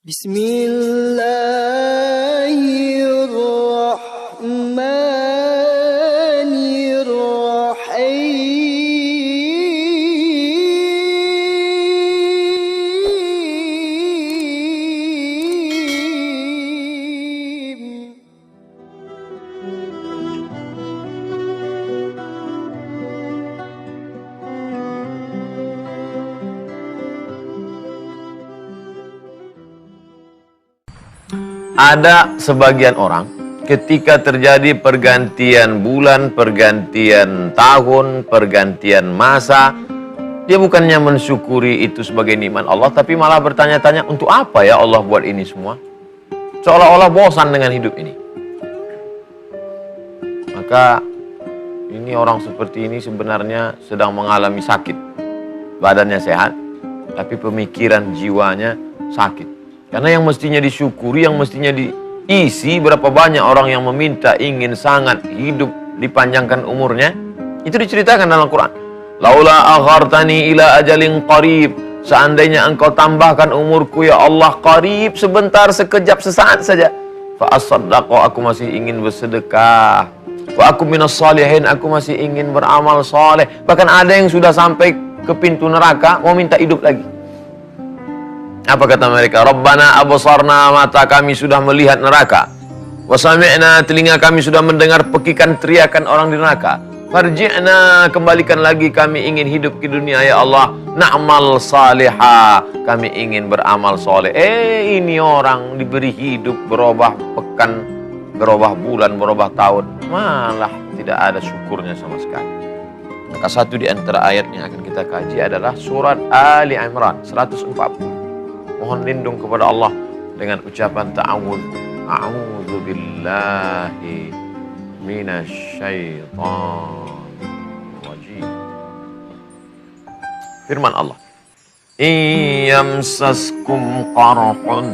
Bismillahirrahmanirrahim. Ada sebagian orang ketika terjadi pergantian bulan, pergantian tahun, pergantian masa, dia bukannya mensyukuri itu sebagai nikmat Allah, tapi malah bertanya-tanya, untuk apa ya Allah buat ini semua? Seolah-olah bosan dengan hidup ini. Maka ini orang seperti ini sebenarnya sedang mengalami sakit. Badannya sehat, tapi pemikiran jiwanya sakit. Karena yang mestinya disyukuri, yang mestinya diisi, berapa banyak orang yang meminta, ingin sangat hidup dipanjangkan umurnya, itu diceritakan dalam Quran. Laula aghartani ila ajalin qarib, seandainya engkau tambahkan umurku ya Allah qarib, sebentar, sekejap, sesaat saja, fa asaddaqu, aku masih ingin bersedekah, wa aku minas salihin, aku masih ingin beramal saleh. Bahkan ada yang sudah sampai ke pintu neraka mau minta hidup lagi. Apa kata mereka? Rabbana absarna, mata kami sudah melihat neraka. Wa sami'na, telinga kami sudah mendengar pekikan teriakan orang di neraka. Farji'na, kembalikan lagi kami ingin hidup di dunia ya Allah. Na'mal salihah, kami ingin beramal soleh. Ini orang diberi hidup berubah pekan, berubah bulan, berubah tahun, malah tidak ada syukurnya sama sekali. Maka satu di antara ayat yang akan kita kaji adalah surat Ali Imran 140. Mohon lindung kepada Allah dengan ucapan ta'awudz. A'udzu billahi minasyaitonir rajim. Firman Allah, "Iyamsaskum qarhun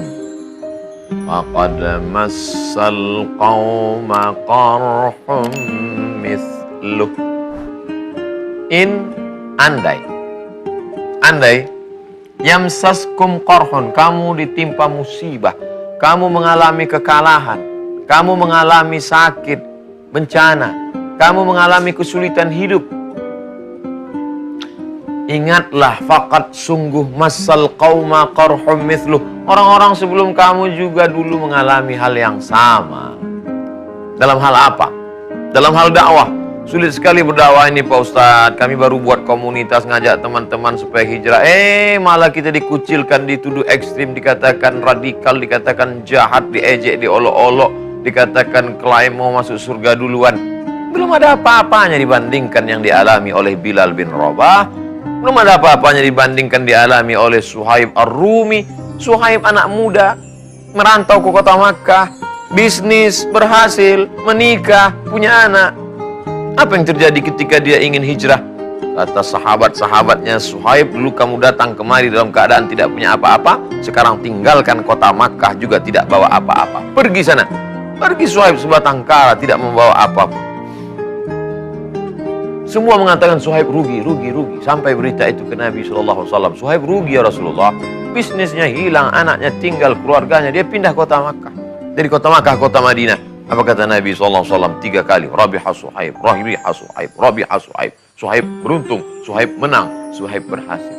faqad massal qauma qarhun mithluh." Andai yamsaskum qarhun, kamu ditimpa musibah, kamu mengalami kekalahan, kamu mengalami sakit, bencana, kamu mengalami kesulitan hidup. Ingatlah, faqad, sungguh, massal qauma qarhum mithluh, orang-orang sebelum kamu juga dulu mengalami hal yang sama. Dalam hal apa? Dalam hal dakwah. Sulit sekali berdakwah ini Pak Ustadz. Kami baru buat komunitas, ngajak teman-teman supaya hijrah. Malah kita dikucilkan, dituduh ekstrim, dikatakan radikal, dikatakan jahat, diejek, diolok-olok, dikatakan klaim mau masuk surga duluan. Belum ada apa-apanya dibandingkan yang dialami oleh Bilal bin Rabah. Belum ada apa-apanya dibandingkan dialami oleh Suhaib Ar-Rumi. Suhaib anak muda, merantau ke kota Makkah, bisnis, berhasil, menikah, punya anak. Apa yang terjadi ketika dia ingin hijrah? Kata sahabat-sahabatnya, Suhaib, dulu kamu datang kemari dalam keadaan tidak punya apa-apa, sekarang tinggalkan kota Makkah juga tidak bawa apa-apa. Pergi sana. Pergi Suhaib sebatang kara, tidak membawa apapun. Semua mengatakan Suhaib rugi. Sampai berita itu ke Nabi SAW. Suhaib rugi ya Rasulullah. Bisnisnya hilang, anaknya tinggal, keluarganya. Dia pindah kota Makkah. Dari kota Makkah ke kota Madinah. Apa kata Nabi SAW? 3 kali. Rabiha Suhaib, Rabiha Suhaib, Rabiha Suhaib. Suhaib beruntung, Suhaib menang, Suhaib berhasil.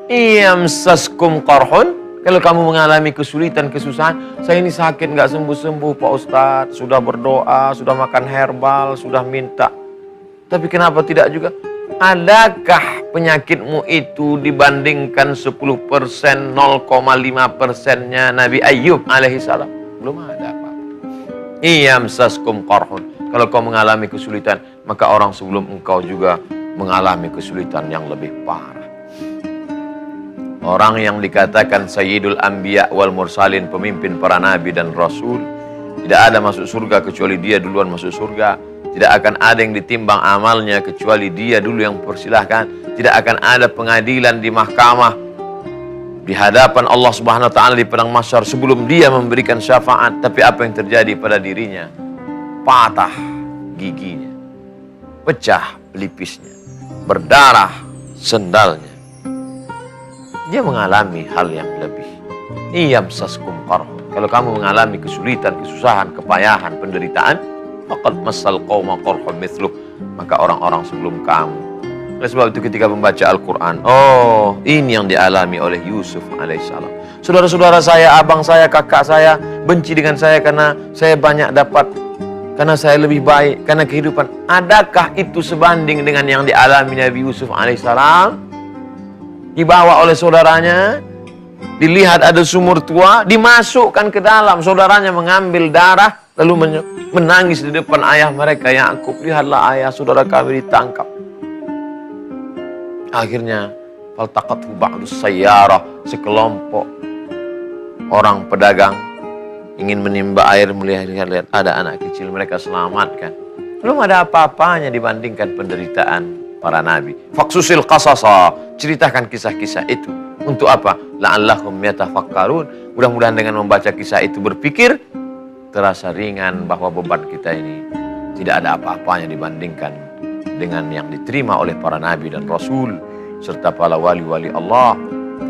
Iyamsaskum qarhun, kalau kamu mengalami kesulitan, kesusahan, saya ini sakit nggak sembuh-sembuh Pak Ustadz, sudah berdoa, sudah makan herbal, sudah minta, tapi kenapa tidak juga? Adakah penyakitmu itu dibandingkan 10%, 0,5%-nya Nabi Ayyub alaihissalam? Belum ada apa-apa. Iyamsaskum qarhun, kalau kau mengalami kesulitan, maka orang sebelum engkau juga mengalami kesulitan yang lebih parah. Orang yang dikatakan Sayyidul Anbiya wal Mursalin, pemimpin para nabi dan rasul, tidak ada masuk surga kecuali dia duluan masuk surga. Tidak akan ada yang ditimbang amalnya kecuali dia dulu yang persilahkan. Tidak akan ada pengadilan di mahkamah di hadapan Allah Subhanahu wa taala di padang mahsyar sebelum dia memberikan syafaat. Tapi apa yang terjadi pada dirinya? Patah giginya, pecah pelipisnya, berdarah sendalnya. dia mengalami hal yang lebih. Iyamsaskum qarhun. Kalau kamu mengalami kesulitan, kesusahan, kepayahan, penderitaan, faqad massal qauma qarhun mithluh, maka orang-orang sebelum kamu. Oleh sebab itu ketika membaca Al-Quran, oh ini yang dialami oleh Yusuf alaihissalam. Saudara-saudara saya, abang saya, kakak saya benci dengan saya karena saya banyak dapat, karena saya lebih baik, karena kehidupan. Adakah itu sebanding dengan yang dialami Nabi Yusuf alaihissalam? Dibawa oleh saudaranya, dilihat ada sumur tua, dimasukkan ke dalam, saudaranya mengambil darah, lalu menangis di depan ayah mereka, Yakub, lihatlah ayah saudara kami ditangkap. Akhirnya faltaqathu ba'dus sayyarah, sekelompok orang pedagang ingin menimba air, melihat ada anak kecil, mereka selamatkan. Belum ada apa-apanya dibandingkan penderitaan para nabi. Faqsusil qasasa, ceritakan kisah-kisah itu. Untuk apa? La'allahum yatafakkarun. Mudah-mudahan dengan membaca kisah itu berpikir, terasa ringan bahwa beban kita ini tidak ada apa-apanya dibandingkan dengan yang diterima oleh para nabi dan rasul serta para wali-wali Allah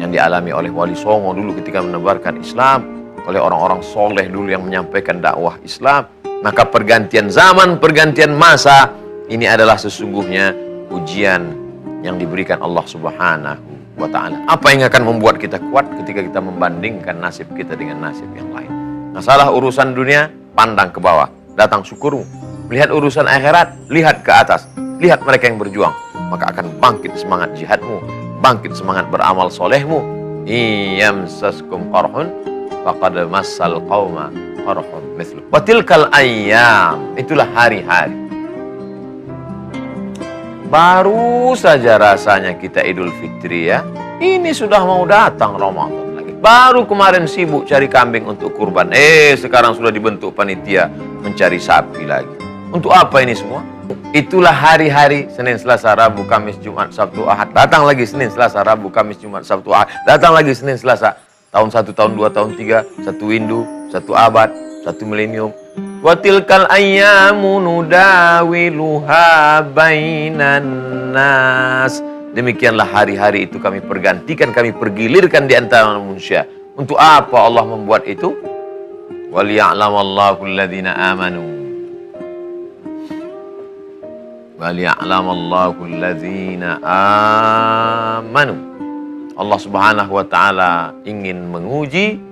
yang dialami oleh Wali Songo dulu ketika menebarkan Islam, oleh orang-orang soleh dulu yang menyampaikan dakwah Islam. Maka pergantian zaman, pergantian masa ini adalah sesungguhnya ujian yang diberikan Allah Subhanahu wa ta'ala. Apa yang akan membuat kita kuat ketika kita membandingkan nasib kita dengan nasib yang lain? Masalah urusan dunia, pandang ke bawah, datang syukurmu. Melihat urusan akhirat, lihat ke atas. Lihat mereka yang berjuang, maka akan bangkit semangat jihadmu, bangkit semangat beramal solehmu. Iyamsaskum qarhun faqad massal qauma qarhun mithluh. Wa tilkal ayyam, itulah hari-hari. Baru saja rasanya kita Idul Fitri ya. Ini sudah mau datang Ramadan lagi. Baru kemarin sibuk cari kambing untuk kurban. Sekarang sudah dibentuk panitia mencari sapi lagi. Untuk apa ini semua? Itulah hari-hari Senin, Selasa, Rabu, Kamis, Jumat, Sabtu, Ahad. Datang lagi Senin, Selasa, Rabu, Kamis, Jumat, Sabtu, Ahad. Datang lagi Senin, Selasa. Tahun 1, tahun 2, tahun 3. Satu windu, satu abad, satu milenium. Wa tilkal ayyamu nudawiluha bainan nas. Demikianlah hari-hari itu kami pergantikan, kami pergilirkan di antara manusia. Untuk apa Allah membuat itu? Waliya'lamallahu alladhina amanu. Waliya'lamallahu alladhina amanu. Allah Subhanahu wa ta'ala ingin menguji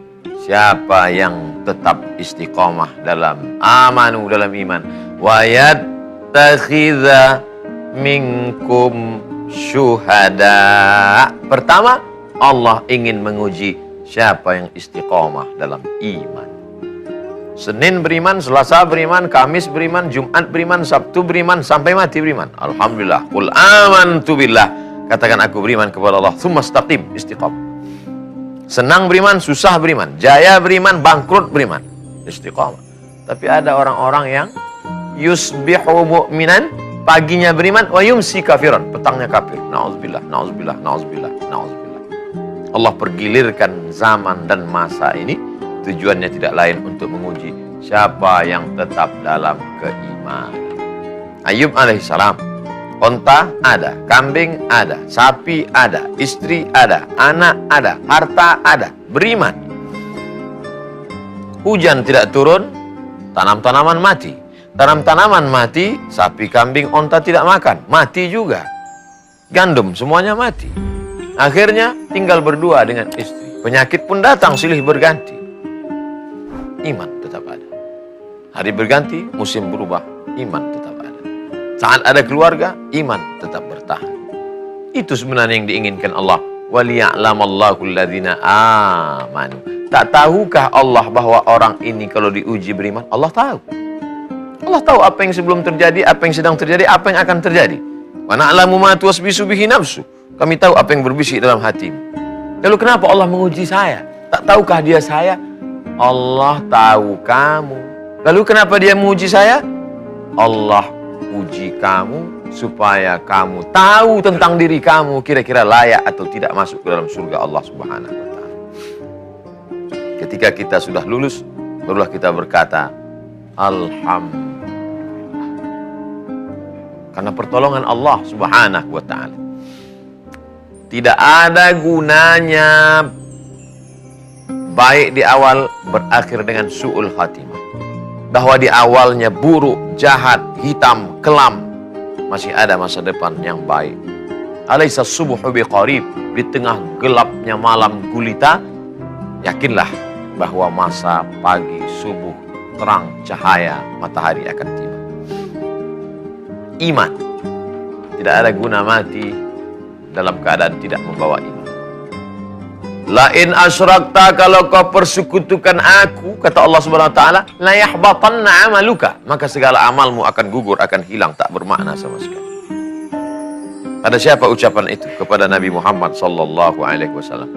siapa yang tetap istiqomah dalam amanu, dalam iman. Wa yattakhidha minkum syuhada. Pertama, Allah ingin menguji siapa yang istiqomah dalam iman. Senin beriman, Selasa beriman, Kamis beriman, Jumat beriman, Sabtu beriman, sampai mati beriman. Alhamdulillah. Qul amantu billah. Katakan aku beriman kepada Allah. Tsumma istaqim, istiqamah. Senang beriman, susah beriman, jaya beriman, bangkrut beriman, istiqamah. Tapi ada orang-orang yang yusbihu mu'minan, paginya beriman, wa yumsi kafiran, petangnya kafir. Nauzubillah, nauzubillah, nauzubillah, nauzubillah. Allah pergilirkan zaman dan masa ini, tujuannya tidak lain untuk menguji siapa yang tetap dalam keimanan. Ayub alaihissalam, onta ada, kambing ada, sapi ada, istri ada, anak ada, harta ada, beriman. Hujan tidak turun, tanam-tanaman mati. Tanam-tanaman mati, sapi, kambing, onta tidak makan, mati juga. Gandum semuanya mati. Akhirnya tinggal berdua dengan istri. Penyakit pun datang silih berganti. Iman tetap ada. Hari berganti, musim berubah, iman tetap ada. Saat ada keluarga, iman tetap bertahan. Itu sebenarnya yang diinginkan Allah. Waliya'lamallahu alladhina amanu. Tak tahukah Allah bahwa orang ini kalau diuji beriman? Allah tahu. Allah tahu apa yang sebelum terjadi, apa yang sedang terjadi, apa yang akan terjadi. Wa na'lamu ma tuwaswisu bihi nafsu. Kami tahu apa yang berbisik dalam hatimu. Lalu kenapa Allah menguji saya? Tak tahukah dia saya? Allah tahu kamu. Lalu kenapa dia menguji saya? Allah uji kamu supaya kamu tahu tentang diri kamu, kira-kira layak atau tidak masuk ke dalam surga Allah Subhanahu wa ta'ala. Ketika kita sudah lulus, barulah kita berkata Alhamdulillah, karena pertolongan Allah Subhanahu wa ta'ala. Tidak ada gunanya baik di awal berakhir dengan su'ul khatimah. Bahwa di awalnya buruk, jahat, hitam, kelam, masih ada masa depan yang baik. Alaysa subuhu biqarib, di tengah gelapnya malam gulita, yakinlah bahwa masa pagi subuh terang cahaya matahari akan tiba. Iman. Tidak ada guna mati dalam keadaan tidak membawa iman. Lain asyrakta, kalau kau persekutukan aku, kata Allah Subhanahu wa taala, la yahbatanna amaluka, maka segala amalmu akan gugur, akan hilang, tak bermakna sama sekali. Pada siapa ucapan itu? Kepada Nabi Muhammad sallallahu alaihi wasallam.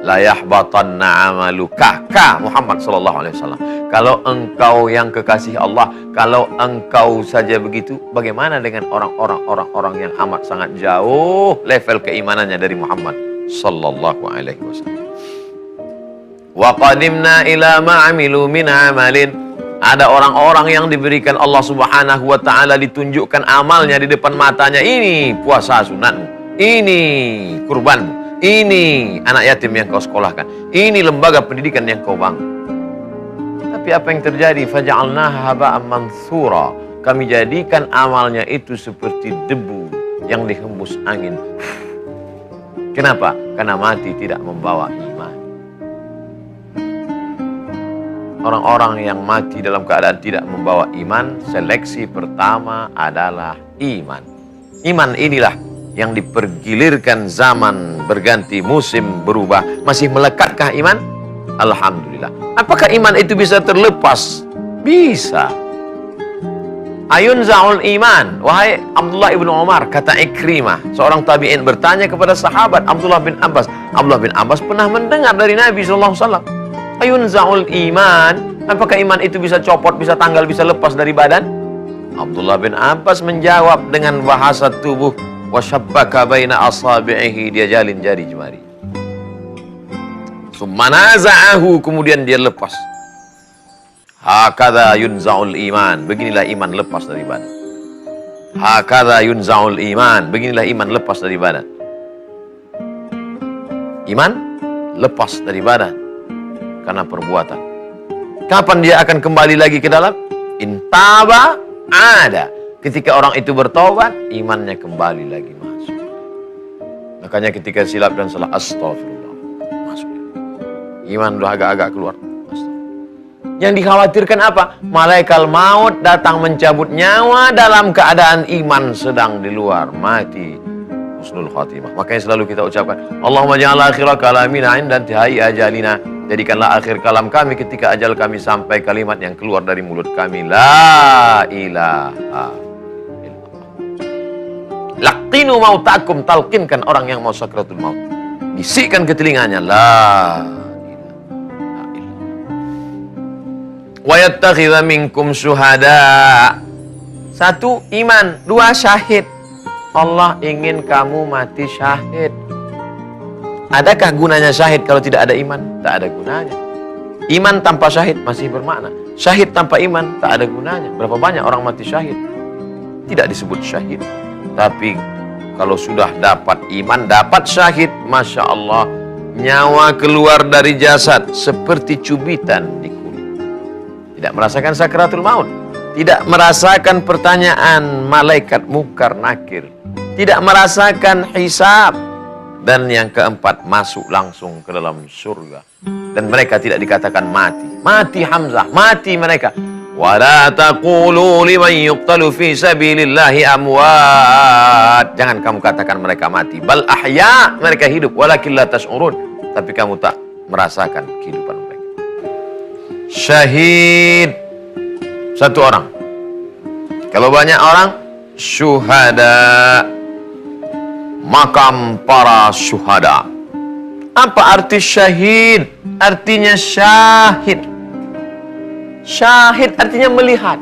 La yahbatanna amaluka, ka Muhammad sallallahu alaihi wasallam. Kalau engkau yang kekasih Allah, kalau engkau saja begitu, bagaimana dengan orang-orang yang amat sangat jauh level keimanannya dari Muhammad sallallahu alaihi wasallam. Wa qadimna ila ma amilu min amalin. Ada orang-orang yang diberikan Allah Subhanahu wa taala, ditunjukkan amalnya di depan matanya. Ini puasa sunatmu, ini kurbanmu, ini anak yatim yang kau sekolahkan, ini lembaga pendidikan yang kau bangun. Tapi apa yang terjadi? Faja'alnaha haba'an manthura. Kami jadikan amalnya itu seperti debu yang dihembus angin. Kenapa? Karena mati tidak membawa iman. Orang-orang yang mati dalam keadaan tidak membawa iman, seleksi pertama adalah iman. Iman inilah yang dipergilirkan zaman berganti, musim berubah. Masih melekatkah iman? Alhamdulillah. Apakah iman itu bisa terlepas? Bisa. Ayun za'ul iman. Wahai Abdullah ibn Umar, kata Ikrimah, seorang tabi'in bertanya kepada sahabat Abdullah bin Abbas. Abdullah bin Abbas pernah mendengar dari Nabi SAW. Ayun za'ul iman. Apakah iman itu bisa copot, bisa tanggal, bisa lepas dari badan? Abdullah bin Abbas menjawab dengan bahasa tubuh. Wasyabbaka baina asabi'ihi. Dia jalin jari jemari. Summa naza'ahu. Kemudian dia lepas. Hakadha yunza'ul iman. Beginilah iman lepas dari badan. Hakadha yunza'ul iman. Beginilah iman lepas dari badan. Iman lepas dari badan karena perbuatan. Kapan dia akan kembali lagi ke dalam? Intaba ada. Ketika orang itu bertobat, imannya kembali lagi masuk. Makanya ketika silap dan salah, astagfirullah, masuk. Iman udah agak-agak keluar. Yang dikhawatirkan apa? Malaikat maut datang mencabut nyawa dalam keadaan iman sedang di luar, mati. Husnul khatimah. Makanya selalu kita ucapkan, Allahumma ja'al akhira kalamina inda intihai ajalina. Jadikanlah akhir kalam kami ketika ajal kami sampai, kalimat yang keluar dari mulut kami, la ilaha illallah. Laqinu mautakum, talqinkan orang yang mau sakratul maut. Bisikkan ke telinganya, la ilaha illallah. Wa yattakhidha minkum syuhada. Satu, iman. Dua, syahid. Allah ingin kamu mati syahid. Adakah gunanya syahid kalau tidak ada iman? Tak ada gunanya. Iman tanpa syahid masih bermakna. Syahid tanpa iman tak ada gunanya. Berapa banyak orang mati syahid? Tidak disebut syahid. Tapi kalau sudah dapat iman, dapat syahid, Masya Allah, nyawa keluar dari jasad seperti cubitan di kulit. Tidak merasakan sakratul maut. Tidak merasakan pertanyaan malaikat mungkar nakir. Tidak merasakan hisab. Dan yang keempat, masuk langsung ke dalam surga. Dan mereka tidak dikatakan mati. Mati Hamzah, mati mereka. Wala taqulu liman yuqtalu fi sabilillahi amwat. Jangan kamu katakan mereka mati. Bal ahya, mereka hidup. Walakin la tash'urun. Tapi kamu tak merasakan kehidupan mereka. Syahid, satu orang. Kalau banyak orang, syuhada, makam para syuhada. Apa arti syahid? Artinya syahid. Syahid artinya melihat.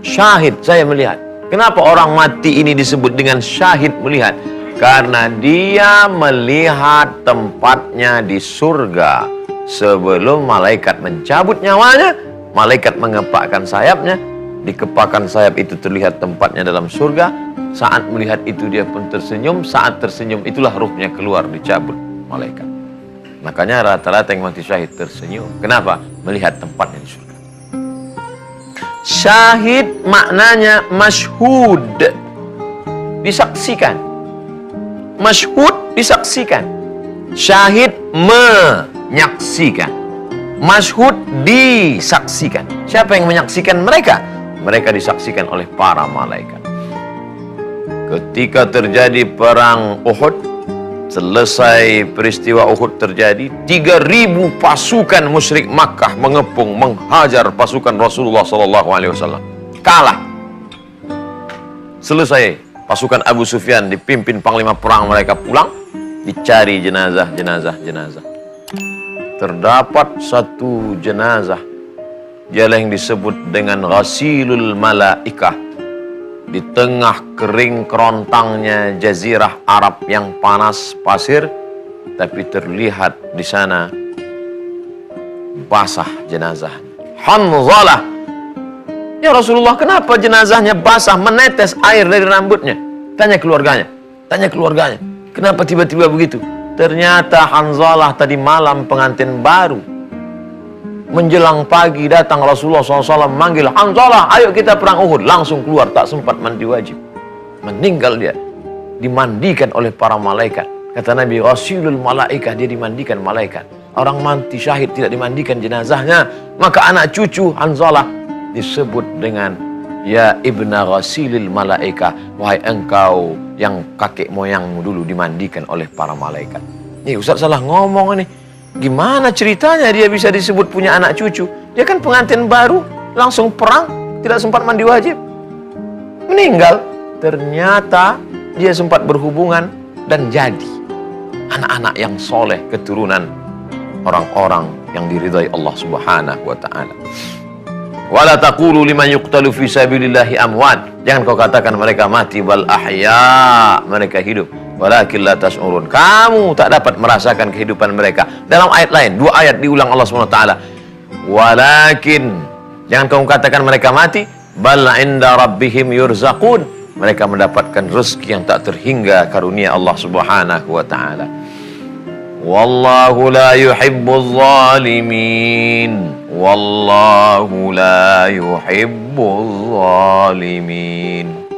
Syahid, saya melihat. Kenapa orang mati ini disebut dengan syahid, melihat? Karena dia melihat tempatnya di surga. Sebelum malaikat mencabut nyawanya, malaikat mengepakkan sayapnya. Di kepakan sayap itu terlihat tempatnya dalam surga. Saat melihat itu dia pun tersenyum. Saat tersenyum itulah ruhnya keluar, dicabut malaikat. Makanya rata-rata yang mati syahid tersenyum. Kenapa? Melihat tempatnya di surga. Syahid maknanya masyhud, disaksikan. Masyhud disaksikan. Syahid menyaksikan. Masyhud disaksikan. Siapa yang menyaksikan mereka? Mereka disaksikan oleh para malaikat. Ketika terjadi perang Uhud, selesai peristiwa Uhud terjadi, 3.000 pasukan musyrik Makkah mengepung, menghajar pasukan Rasulullah SAW. Kalah. Selesai, pasukan Abu Sufyan dipimpin panglima perang mereka pulang, dicari jenazah. Terdapat satu jenazah, dialah yang disebut dengan Ghasilul Malaikah. Di tengah kering kerontangnya jazirah Arab yang panas pasir, tapi terlihat di sana basah jenazahnya. Hanzalah. Ya Rasulullah, kenapa jenazahnya basah, menetes air dari rambutnya? Tanya keluarganya. Kenapa tiba-tiba begitu? Ternyata Hanzalah tadi malam pengantin baru. Menjelang pagi datang Rasulullah SAW manggil, Hanzalah, ayo kita perang Uhud. Langsung keluar, tak sempat mandi wajib. Meninggal dia. Dimandikan oleh para malaikat. Kata Nabi, Rasulul Malaikah, dia dimandikan malaikat. Orang mati syahid tidak dimandikan jenazahnya. Maka anak cucu Hanzalah disebut dengan Ya ibna Ghasilil Malaikah, wahai engkau yang kakek moyangmu dulu dimandikan oleh para malaikat. Nih Ustaz salah ngomong ini. Gimana ceritanya dia bisa disebut punya anak cucu? Dia kan pengantin baru, langsung perang, tidak sempat mandi wajib. Meninggal. Ternyata dia sempat berhubungan dan jadi anak-anak yang soleh, keturunan orang-orang yang diridhai Allah Subhanahu wa ta'ala. Wala taqulu liman yuqtalu fi sabilillahi amwat. Jangan kau katakan mereka mati, bal ahya, mereka hidup. Walakin la tash'urun. Kamu tak dapat merasakan kehidupan mereka. Dalam ayat lain, 2 ayat diulang Allah Subhanahu wa taala. Walakin, jangan kamu katakan mereka mati, bal inda rabbihim yurzaqun. Mereka mendapatkan rezeki yang tak terhingga karunia Allah Subhanahu wa taala. Wallahu la yuhibbuz zalimin. Wallahu la yuhibbuz zalimin.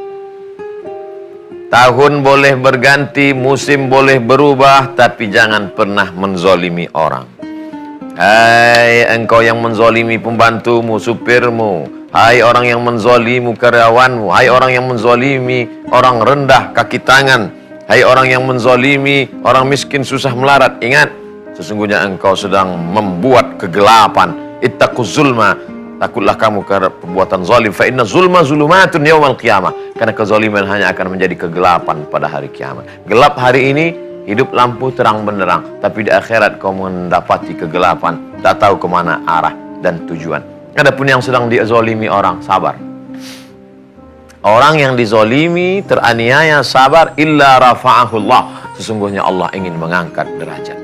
Tahun boleh berganti, musim boleh berubah, tapi jangan pernah menzolimi orang. Hai engkau yang menzolimi pembantumu, supirmu. Hai orang yang menzolimi karyawanmu. Hai orang yang menzolimi orang rendah kaki tangan. Hai orang yang menzolimi orang miskin susah melarat. Ingat, sesungguhnya engkau sedang membuat kegelapan. Ittaquz zulma. Takutlah kamu terhadap perbuatan zalim. Fa inna zulma zulumatun yaumal qiyamah. Karena kezaliman hanya akan menjadi kegelapan pada hari kiamat. Gelap hari ini, hidup lampu terang benderang. Tapi di akhirat kau mendapati kegelapan. Tak tahu kemana arah dan tujuan. Adapun yang sedang dizalimi orang, sabar. Orang yang dizalimi, teraniaya, sabar. Illa rafa'ahullah. Sesungguhnya Allah ingin mengangkat derajat.